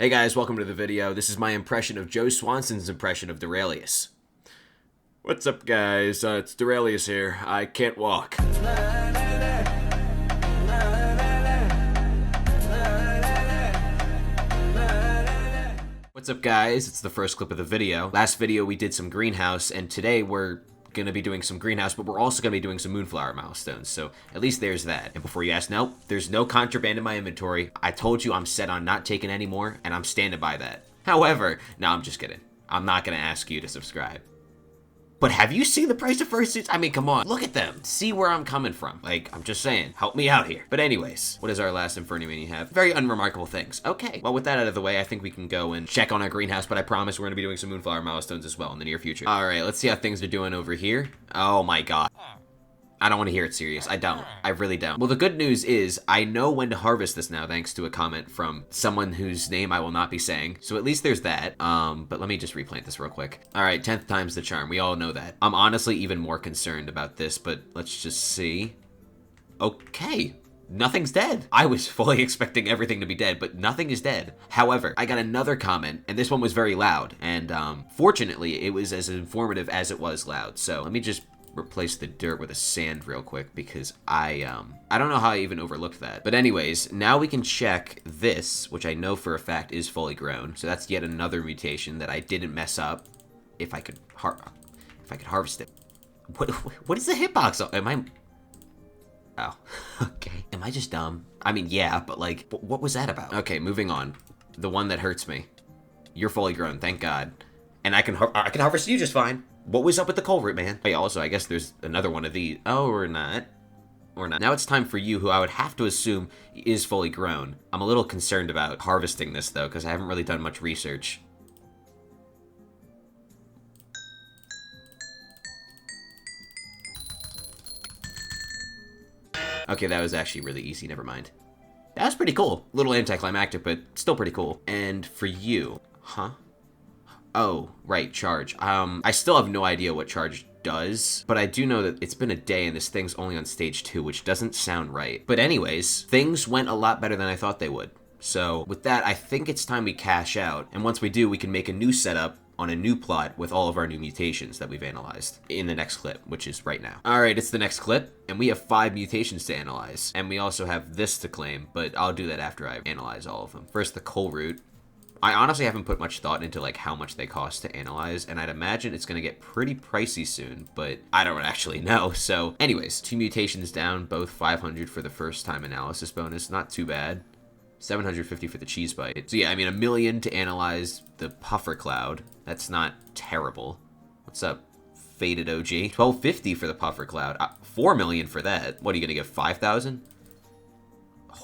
Hey guys, welcome to the video. This is my impression of Joe Swanson's impression of Duralius. What's up guys, it's Duralius here. I can't walk. What's up guys, it's the first clip of the video. Last video we did some greenhouse, and today we're gonna be doing some greenhouse, but we're also gonna be doing some moonflower milestones, so at least there's that. And before you ask, no, there's no contraband in my inventory. I told you I'm set on not taking any more, and I'm standing by that. However, no, I'm just kidding. I'm not gonna ask you to subscribe. But have you seen the price of fursuits? I mean, come on, look at them. See where I'm coming from. Like, I'm just saying, help me out here. But anyways, what does our last Inferno Mini have? Very unremarkable things. Okay, well, with that out of the way, I think we can go and check on our greenhouse, but I promise we're gonna be doing some moonflower milestones as well in the near future. All right, let's see how things are doing over here. Oh my God. I don't want to hear it serious. I don't. I really don't. Well, the good news is I know when to harvest this now, thanks to a comment from someone whose name I will not be saying. So at least there's that. But let me just replant this real quick. All right, 10th time's the charm. We all know that. I'm honestly even more concerned about this, but let's just see. Okay. Nothing's dead. I was fully expecting everything to be dead, but nothing is dead. However, I got another comment, and this one was very loud. And fortunately, it was as informative as it was loud. So let me just replace the dirt with a sand real quick because I don't know how I even overlooked that. But anyways, now we can check this, which I know for a fact is fully grown. So that's yet another mutation that I didn't mess up. If I could harvest it. What is the hitbox? Am I? Oh, okay. Am I just dumb? I mean, yeah, but like, what was that about? Okay, moving on. The one that hurts me. You're fully grown, thank God. And I can harvest you just fine. What was up with the coal root, man? Hey, also, I guess there's another one of these. Oh, or not. Or not. Now it's time for you, who I would have to assume is fully grown. I'm a little concerned about harvesting this, though, because I haven't really done much research. Okay, that was actually really easy. Never mind. That was pretty cool. A little anticlimactic, but still pretty cool. And for you, huh? Oh, right, charge. I still have no idea what charge does, but I do know that it's been a day and this thing's only on stage 2, which doesn't sound right. But anyways, things went a lot better than I thought they would. So with that, I think it's time we cash out. And once we do, we can make a new setup on a new plot with all of our new mutations that we've analyzed in the next clip, which is right now. All right, it's the next clip, and we have 5 mutations to analyze. And we also have this to claim, but I'll do that after I analyze all of them. First, the coal root. I honestly haven't put much thought into like how much they cost to analyze, and I'd imagine it's gonna get pretty pricey soon, but I don't actually know. So anyways, 2 mutations down, both 500 for the first time analysis bonus, not too bad. 750 for the cheese bite. So yeah, I mean, $1 million to analyze the puffer cloud. That's not terrible. What's up, faded OG? 1250 for the puffer cloud. 4 million for that. What are you gonna give, 5,000?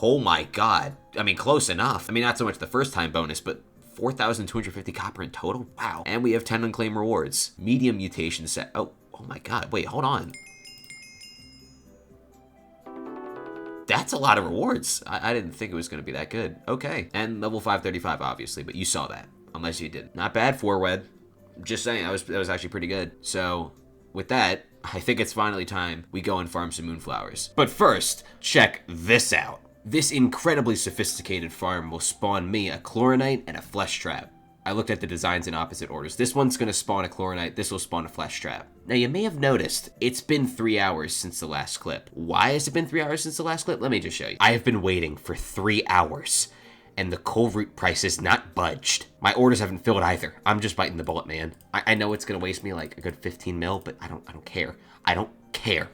Oh my God. I mean, close enough. I mean, not so much the first time bonus, but 4,250 copper in total? Wow. And we have 10 unclaimed rewards. Medium mutation set. Oh my God. Wait, hold on. That's a lot of rewards. I didn't think it was going to be that good. Okay. And level 535, obviously, but you saw that. Unless you didn't. Not bad, Forwed. Just saying, that was actually pretty good. So, with that, I think it's finally time we go and farm some moonflowers. But first, check this out. This incredibly sophisticated farm will spawn me a chloronite and a flesh trap. I looked at the designs in opposite orders. This one's gonna spawn a chloronite, this will spawn a flesh trap. Now you may have noticed, it's been 3 hours since the last clip. Why has it been 3 hours since the last clip? Let me just show you. I have been waiting for 3 hours, and the coal root price is not budged. My orders haven't filled either. I'm just biting the bullet, man. I know it's gonna waste me like a good 15 mil, but I don't care. I don't care.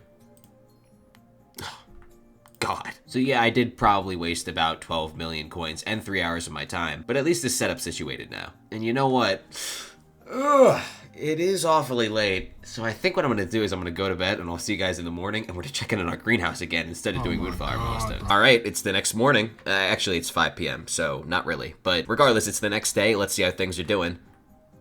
God. So yeah, I did probably waste about 12 million coins and 3 hours of my time, but at least this setup's situated now. And you know what? Ugh, it is awfully late. So I think what I'm gonna do is I'm gonna go to bed and I'll see you guys in the morning and we're gonna check in on our greenhouse again instead of doing moonflower milestones. All right, it's the next morning. Actually, it's 5 p.m., so not really. But regardless, it's the next day. Let's see how things are doing.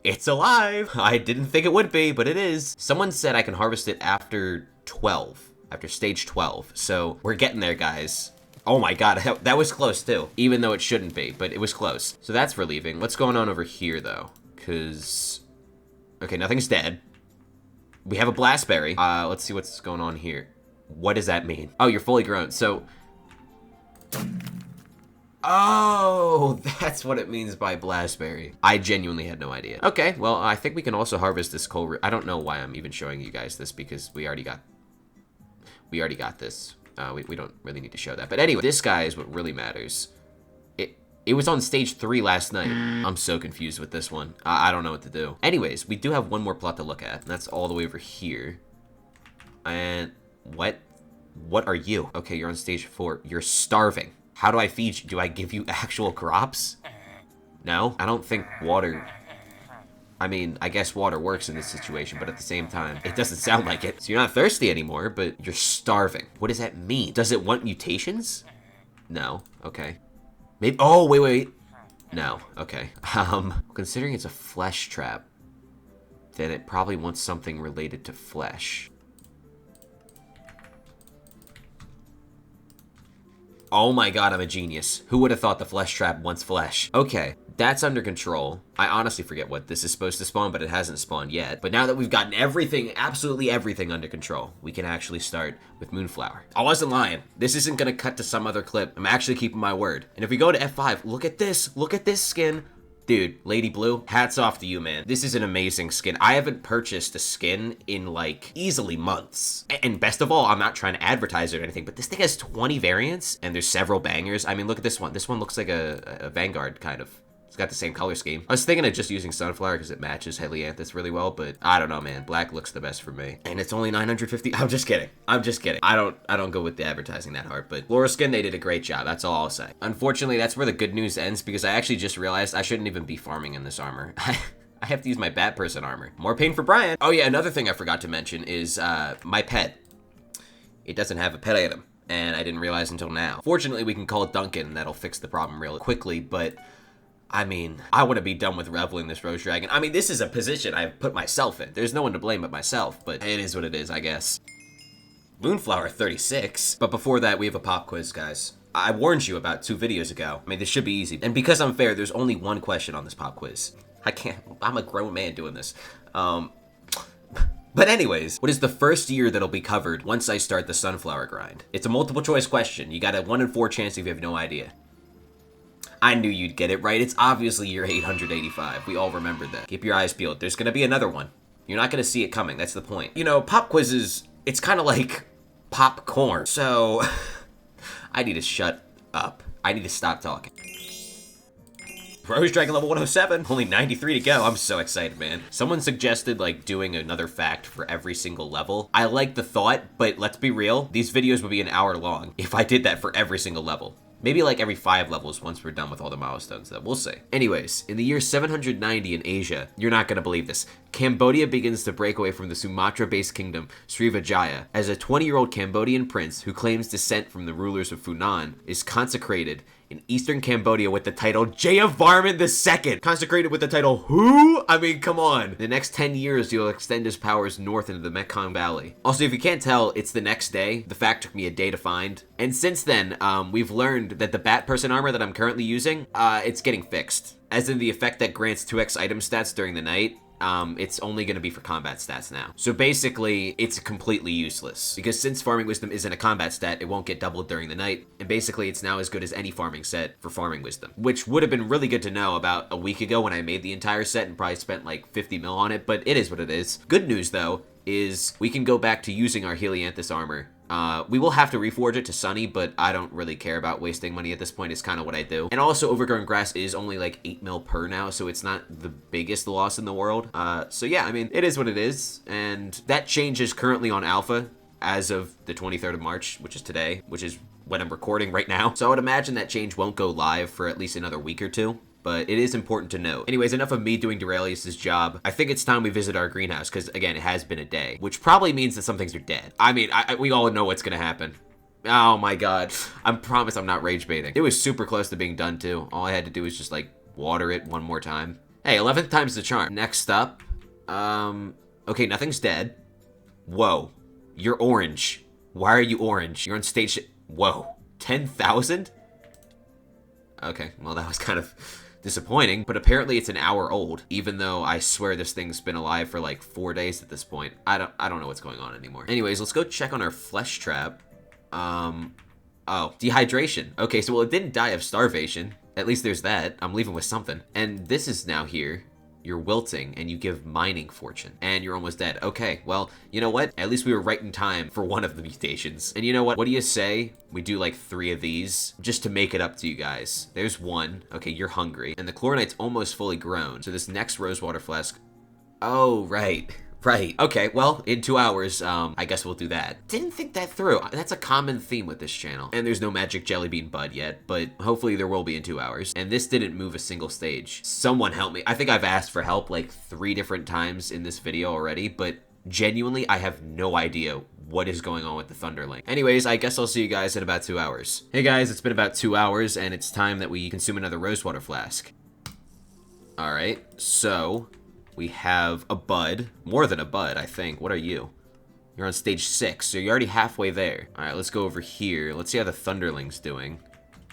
It's alive. I didn't think it would be, but it is. Someone said I can harvest it after 12. After stage 12, so we're getting there, guys. Oh my God, that was close too, even though it shouldn't be, but it was close. So that's relieving. What's going on over here though? Cause, okay, nothing's dead. We have a blastberry. Let's see what's going on here. What does that mean? Oh, you're fully grown. So Oh, that's what it means by Blastberry. I genuinely had no idea. Okay, well, I think we can also harvest this coal. I don't know why I'm even showing you guys this because we already got this. We don't really need to show that. But anyway, this guy is what really matters. It was on stage 3 last night. I'm so confused with this one. I don't know what to do. Anyways, we do have one more plot to look at, and that's all the way over here. And what are you? Okay, you're on stage 4. You're starving. How do I feed you? Do I give you actual crops? No? I don't think water... I mean, I guess water works in this situation, but at the same time, it doesn't sound like it. So you're not thirsty anymore, but you're starving. What does that mean? Does it want mutations? No. Okay. Maybe... Oh, wait. No. Okay. Considering it's a flesh trap, then it probably wants something related to flesh. Oh my god, I'm a genius. Who would have thought the flesh trap wants flesh? Okay, that's under control. I honestly forget what this is supposed to spawn, but it hasn't spawned yet. But now that we've gotten everything, absolutely everything under control, we can actually start with Moonflower. I wasn't lying. This isn't gonna cut to some other clip. I'm actually keeping my word. And if we go to F5, look at this. Look at this skin. Dude, Lady Blue, hats off to you, man. This is an amazing skin. I haven't purchased a skin in, like, easily months. And best of all, I'm not trying to advertise it or anything, but this thing has 20 variants, and there's several bangers. I mean, look at this one. This one looks like a Vanguard, kind of. It's got the same color scheme. I was thinking of just using Sunflower because it matches Helianthus really well, but I don't know, man. Black looks the best for me. And it's only 950. I'm just kidding. I don't go with the advertising that hard, but Laura Skin, they did a great job. That's all I'll say. Unfortunately, that's where the good news ends because I actually just realized I shouldn't even be farming in this armor. I have to use my Bat Person armor. More pain for Brian. Oh yeah, another thing I forgot to mention is my pet. It doesn't have a pet item, and I didn't realize until now. Fortunately, we can call it Duncan, and that'll fix the problem real quickly, but I mean, I want to be done with reveling this Rose Dragon. I mean, this is a position I've put myself in. There's no one to blame but myself, but it is what it is, I guess. Moonflower 36. But before that, we have a pop quiz, guys. I warned you about 2 videos ago. I mean, this should be easy. And because I'm fair, there's only one question on this pop quiz. I'm a grown man doing this. But anyways, what is the first year that'll be covered once I start the Sunflower grind? It's a multiple choice question. You got a 1 in 4 chance if you have no idea. I knew you'd get it right. It's obviously year 885. We all remembered that. Keep your eyes peeled. There's gonna be another one. You're not gonna see it coming. That's the point. You know, pop quizzes, it's kind of like popcorn. So, I need to shut up. I need to stop talking. Rose Dragon level 107. Only 93 to go. I'm so excited, man. Someone suggested, like, doing another fact for every single level. I like the thought, but let's be real. These videos would be an hour long if I did that for every single level. Maybe like every 5 levels once we're done with all the milestones, though. We'll see. Anyways, in the year 790 in Asia, you're not gonna believe this, Cambodia begins to break away from the Sumatra-based kingdom Srivijaya as a 20-year-old Cambodian prince who claims descent from the rulers of Funan is consecrated in eastern Cambodia with the title Jayavarman II. Consecrated with the title who? I mean, come on. The next 10 years, he'll extend his powers north into the Mekong Valley. Also, if you can't tell, it's the next day. The fact took me a day to find. And since then, we've learned that the Bat Person armor that I'm currently using, it's getting fixed. As in the effect that grants 2x item stats during the night, it's only going to be for combat stats now. So basically, it's completely useless. Because since Farming Wisdom isn't a combat stat, it won't get doubled during the night. And basically, it's now as good as any farming set for Farming Wisdom. Which would have been really good to know about a week ago when I made the entire set and probably spent like 50 mil on it, but it is what it is. Good news, though, is we can go back to using our Helianthus armor. We will have to reforge it to Sunny, but I don't really care about wasting money at this point. It's kind of what I do. And also, Overgrown Grass is only like 8 mil per now, so it's not the biggest loss in the world. So yeah, I mean, it is what it is. And that change is currently on alpha as of the 23rd of March, which is today, which is when I'm recording right now. So I would imagine that change won't go live for at least another week or 2. But it is important to note. Anyways, enough of me doing Duralius' job. I think it's time we visit our greenhouse, because again, it has been a day, which probably means that some things are dead. I mean, we all know what's gonna happen. Oh my god. I promise I'm not rage baiting. It was super close to being done too. All I had to do was just like water it one more time. Hey, 11th time's the charm. Next up, okay, nothing's dead. Whoa, you're orange. Why are you orange? You're on stage. Whoa, 10,000? Okay, well that was kind of disappointing, but apparently it's an hour old, even though I swear this thing's been alive for like 4 days at this point. I don't know what's going on anymore. Anyways, let's go check on our flesh trap. Oh Oh, dehydration. Okay, so well, it didn't die of starvation. At least there's that. I'm leaving with something. And this is now here. You're wilting, and you give mining fortune, and you're almost dead. Okay, well, you know what? At least we were right in time for one of the mutations. And you know what? What do you say we do like 3 of these just to make it up to you guys? There's 1. Okay, you're hungry. And the chlorinite's almost fully grown. So this next rosewater flask. Oh, right. Right. Okay, well, in 2 hours, I guess we'll do that. Didn't think that through. That's a common theme with this channel. And there's no magic jelly bean bud yet, but hopefully there will be in 2 hours. And this didn't move a single stage. Someone help me. I think I've asked for help like 3 different times in this video already, but genuinely, I have no idea what is going on with the Thunderling. Anyways, I guess I'll see you guys in about 2 hours. Hey guys, it's been about 2 hours, and it's time that we consume another rosewater flask. All right, so we have a bud, more than a bud, I think. What are you? You're on stage 6, so you're already halfway there. All right, let's go over here. Let's see how the Thunderling's doing.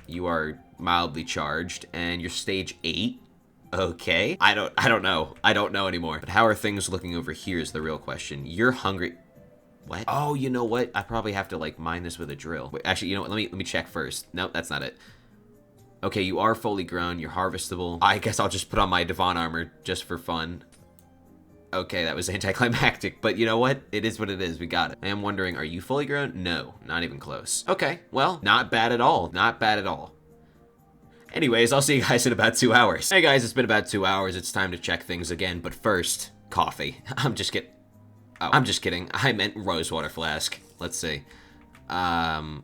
You are mildly charged, and you're stage 8. Okay. I don't know. I don't know anymore. But how are things looking over here is the real question. You're hungry. What? Oh, you know what? I probably have to like mine this with a drill. Wait, actually, you know what? Let me check first. Nope, that's not it. Okay, you are fully grown. You're harvestable. I guess I'll just put on my Devon armor just for fun. Okay, that was anticlimactic, but you know what? It is what it is. We got it. I am wondering, are you fully grown? No, not even close. Okay, well, not bad at all. Not bad at all. Anyways, I'll see you guys in about 2 hours. Hey guys, it's been about 2 hours. It's time to check things again, but first, coffee. I'm just kidding. Oh, I'm just kidding. I meant rosewater flask. Let's see. Can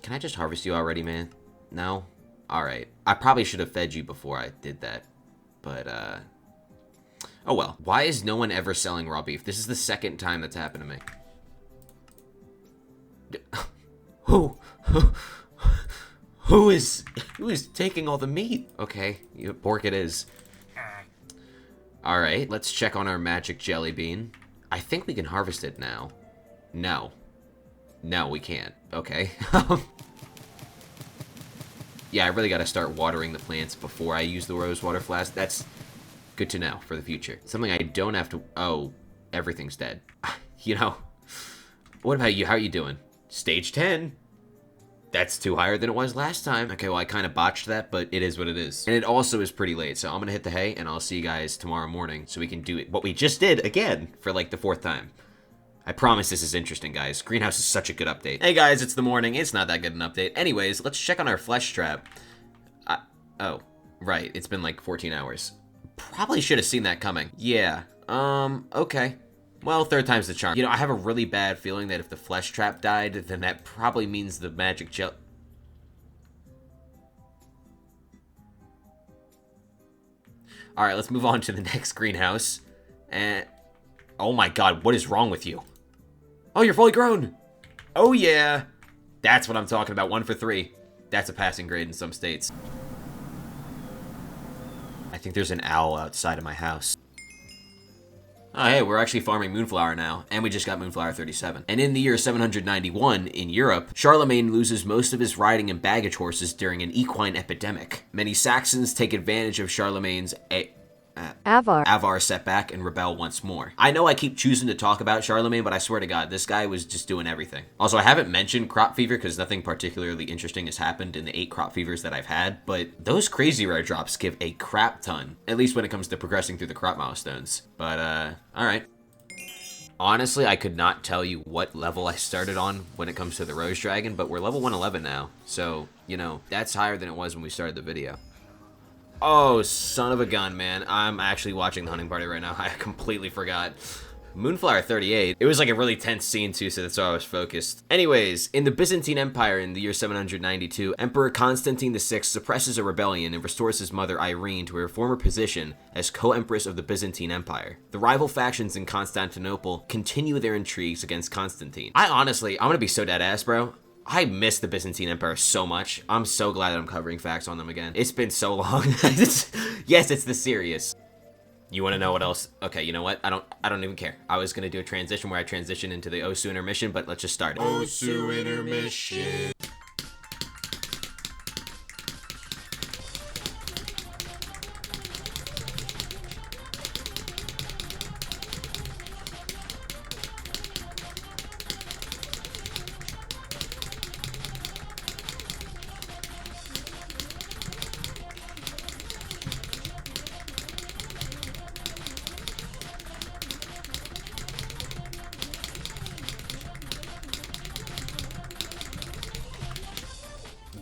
I just harvest you already, man? No? Alright. I probably should have fed you before I did that, but, oh well. Why is no one ever selling raw beef? This is the second time that's happened to me. Who is taking all the meat? Okay, pork it is. Alright, let's check on our magic jelly bean. I think we can harvest it now. No. No, we can't. Okay. Yeah, I really gotta start watering the plants before I use the rosewater flask. That's good to know for the future. Something I don't have to... Oh, everything's dead. You know, what about you? How are you doing? Stage 10. That's 2 higher than it was last time. Okay, well, I kind of botched that, but it is what it is. And it also is pretty late, so I'm gonna hit the hay, and I'll see you guys tomorrow morning so we can do it. What we just did, again, for like the 4th time. I promise this is interesting, guys. Greenhouse is such a good update. Hey, guys, it's the morning. It's not that good an update. Anyways, let's check on our flesh trap. Oh, right. It's been like 14 hours. Probably should have seen that coming. Yeah. Okay. Well, 3rd time's the charm. You know, I have a really bad feeling that if the flesh trap died, then that probably means the magic gel... Alright, let's move on to the next greenhouse. And... Oh my god, what is wrong with you? Oh, you're fully grown! Oh yeah! That's what I'm talking about, 1 for 3. That's a passing grade in some states. I think there's an owl outside of my house. Oh, hey, we're actually farming Moonflower now, and we just got Moonflower 37. And in the year 791, in Europe, Charlemagne loses most of his riding and baggage horses during an equine epidemic. Many Saxons take advantage of Charlemagne's Avar setback and rebel once more. I know I keep choosing to talk about Charlemagne, but I swear to God, this guy was just doing everything. Also, I haven't mentioned crop fever because nothing particularly interesting has happened in the 8 crop fevers that I've had, but those crazy rare drops give a crap ton, at least when it comes to progressing through the crop milestones. But, alright. Honestly, I could not tell you what level I started on when it comes to the Rose Dragon, but we're level 111 now, so, you know, that's higher than it was when we started the video. Oh, son of a gun, man. I'm actually watching the hunting party right now. I completely forgot. Moonflower 38. It was like a really tense scene too, so that's why I was focused. Anyways, in the Byzantine Empire in the year 792, Emperor Constantine VI suppresses a rebellion and restores his mother Irene to her former position as co-empress of the Byzantine Empire. The rival factions in Constantinople continue their intrigues against Constantine. I'm gonna be so dead ass, bro. I miss the Byzantine Empire so much. I'm so glad that I'm covering facts on them again. It's been so long. Yes, it's the serious. You want to know what else? Okay, you know what? I don't even care. I was gonna do a transition where I transition into the Osu intermission, but let's just start it. Osu intermission.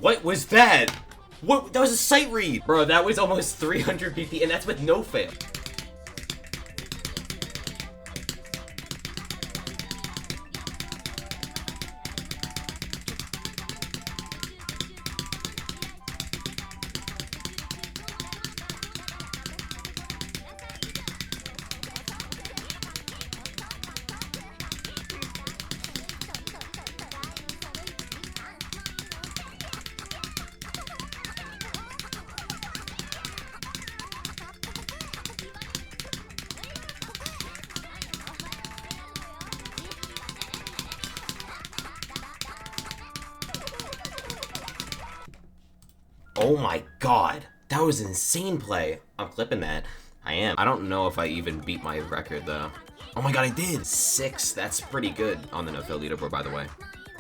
What was that? What? That was a sight read! Bro, that was almost 300 BP, and that's with no fail. Oh my god, that was insane play. I'm clipping that. I am. I don't know if I even beat my record though. Oh my god, I did! 6, that's pretty good on the no-fail leaderboard, by the way.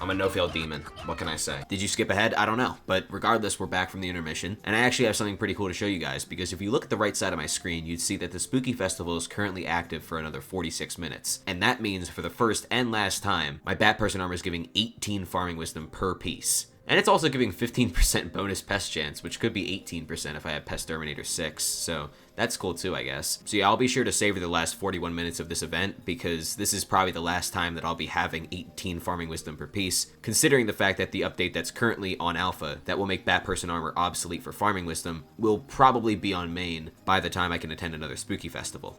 I'm a no-fail demon. What can I say? Did you skip ahead? I don't know. But regardless, we're back from the intermission. And I actually have something pretty cool to show you guys, because if you look at the right side of my screen, you'd see that the Spooky Festival is currently active for another 46 minutes. And that means for the first and last time, my Bat Person armor is giving 18 farming wisdom per piece. And it's also giving 15% bonus pest chance, which could be 18% if I had Pest Terminator 6, so that's cool too, I guess. So yeah, I'll be sure to savor the last 41 minutes of this event, because this is probably the last time that I'll be having 18 farming wisdom per piece, considering the fact that the update that's currently on alpha, that will make Bat Person armor obsolete for farming wisdom, will probably be on main by the time I can attend another Spooky Festival.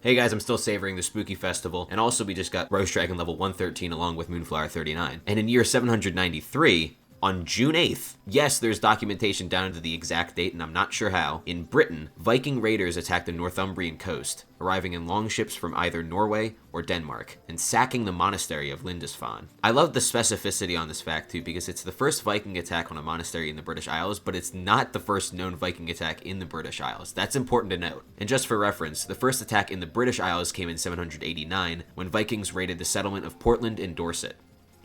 Hey guys, I'm still savoring the Spooky Festival, and also we just got Roast Dragon level 113 along with Moonflower 39. And in year 793, on June 8th, yes, there's documentation down to the exact date, and I'm not sure how, in Britain, Viking raiders attacked the Northumbrian coast, arriving in longships from either Norway or Denmark, and sacking the monastery of Lindisfarne. I love the specificity on this fact too, because it's the first Viking attack on a monastery in the British Isles, but it's not the first known Viking attack in the British Isles. That's important to note. And just for reference, the first attack in the British Isles came in 789, when Vikings raided the settlement of Portland in Dorset.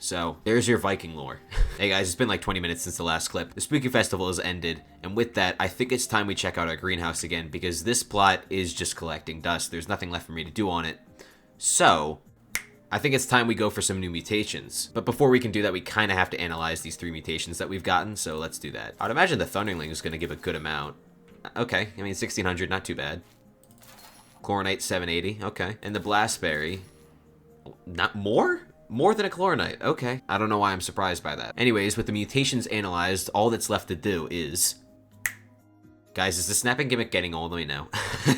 So, there's your Viking lore. Hey guys, it's been like 20 minutes since the last clip. The Spooky Festival has ended, and with that, I think it's time we check out our greenhouse again, because this plot is just collecting dust. There's nothing left for me to do on it. So, I think it's time we go for some new mutations. But before we can do that, we kind of have to analyze these 3 mutations that we've gotten, so let's do that. I'd imagine the Thunderling is going to give a good amount. Okay, I mean, 1600, not too bad. Chloronite, 780, okay. And the Blastberry, not more? More than a Chloronite, okay. I don't know why I'm surprised by that. Anyways, with the mutations analyzed, all that's left to do is... Guys, is the snapping gimmick getting old? Let me know.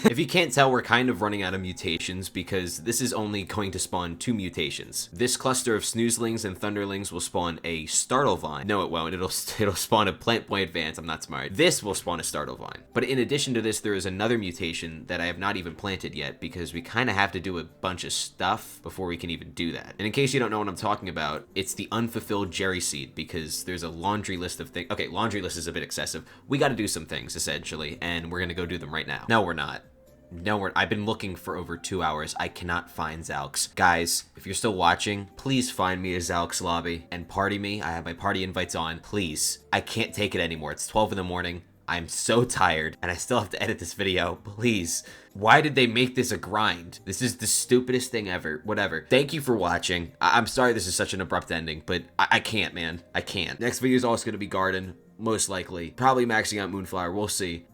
If you can't tell, we're kind of running out of mutations because this is only going to spawn 2 mutations. This cluster of Snoozelings and Thunderlings will spawn a Startle Vine. No, it won't. It'll spawn a Plant Boy Advance. I'm not smart. This will spawn a Startle Vine. But in addition to this, there is another mutation that I have not even planted yet because we kind of have to do a bunch of stuff before we can even do that. And in case you don't know what I'm talking about, it's the unfulfilled Jerry Seed because there's a laundry list of things. Okay, laundry list is a bit excessive. We got to do some things, essentially, and we're going to go do them right now. No, we're not. No, I've been looking for over 2 hours. I cannot find Zalx. Guys, if you're still watching, please find me a Zalx lobby and party me. I have my party invites on. Please. I can't take it anymore. It's 12 in the morning. I'm so tired, and I still have to edit this video. Please. Why did they make this a grind? This is the stupidest thing ever. Whatever. Thank you for watching. I'm sorry this is such an abrupt ending, but I can't, man. I can't. Next video is also going to be Garden, most likely. Probably maxing out Moonflower. We'll see.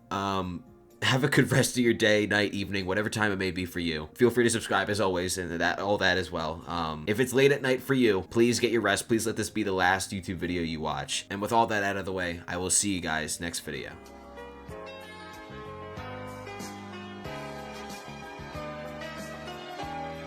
Have a good rest of your day, night, evening, whatever time it may be for you. Feel free to subscribe as always, and all that as well. If it's late at night for you, please get your rest. Please let this be the last YouTube video you watch. And with all that out of the way, I will see you guys next video.